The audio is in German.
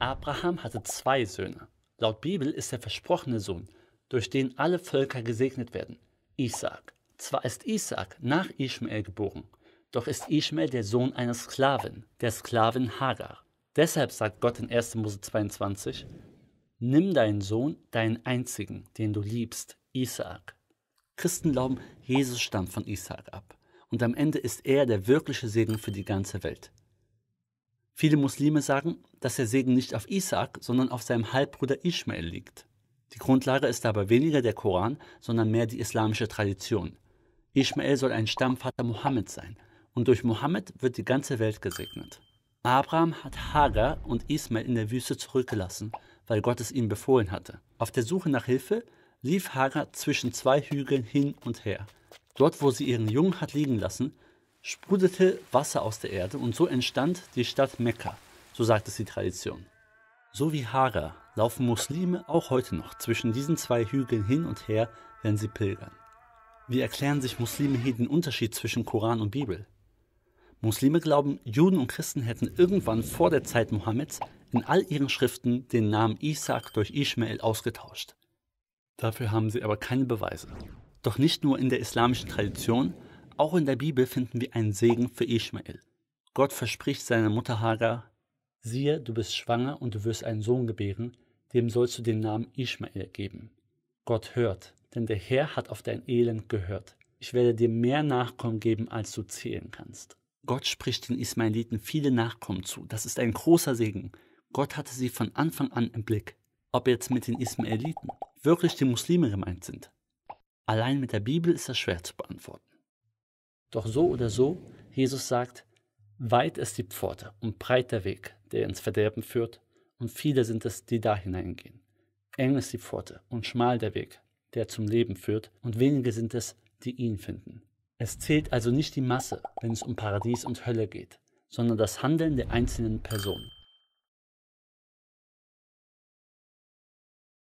Abraham hatte zwei Söhne. Laut Bibel ist der versprochene Sohn, durch den alle Völker gesegnet werden, Isaak. Zwar ist Isaak nach Ischmael geboren, doch ist Ischmael der Sohn einer Sklavin, der Sklavin Hagar. Deshalb sagt Gott in 1. Mose 22, nimm deinen Sohn, deinen einzigen, den du liebst, Isaak. Christen glauben, Jesus stammt von Isaak ab und am Ende ist er der wirkliche Segen für die ganze Welt. Viele Muslime sagen, dass der Segen nicht auf Isaak, sondern auf seinem Halbbruder Ischmael liegt. Die Grundlage ist aber weniger der Koran, sondern mehr die islamische Tradition. Ischmael soll ein Stammvater Mohammed sein und durch Mohammed wird die ganze Welt gesegnet. Abraham hat Hagar und Ismael in der Wüste zurückgelassen, weil Gott es ihm befohlen hatte. Auf der Suche nach Hilfe lief Hagar zwischen zwei Hügeln hin und her. Dort, wo sie ihren Jungen hat liegen lassen, sprudelte Wasser aus der Erde und so entstand die Stadt Mekka, so sagt es die Tradition. So wie Hagar laufen Muslime auch heute noch zwischen diesen zwei Hügeln hin und her, wenn sie pilgern. Wie erklären sich Muslime hier den Unterschied zwischen Koran und Bibel? Muslime glauben, Juden und Christen hätten irgendwann vor der Zeit Mohammeds in all ihren Schriften den Namen Isaak durch Ischmael ausgetauscht. Dafür haben sie aber keine Beweise. Doch nicht nur in der islamischen Tradition, auch in der Bibel finden wir einen Segen für Ischmael. Gott verspricht seiner Mutter Hagar, siehe, du bist schwanger und du wirst einen Sohn gebären, dem sollst du den Namen Ischmael geben. Gott hört, denn der Herr hat auf dein Elend gehört. Ich werde dir mehr Nachkommen geben, als du zählen kannst. Gott spricht den Ismaeliten viele Nachkommen zu. Das ist ein großer Segen. Gott hatte sie von Anfang an im Blick. Ob jetzt mit den Ismaeliten wirklich die Muslime gemeint sind? Allein mit der Bibel ist das schwer zu beantworten. Doch so oder so, Jesus sagt, weit ist die Pforte und breit der Weg, der ins Verderben führt, und viele sind es, die da hineingehen. Eng ist die Pforte und schmal der Weg, der zum Leben führt, und wenige sind es, die ihn finden. Es zählt also nicht die Masse, wenn es um Paradies und Hölle geht, sondern das Handeln der einzelnen Personen.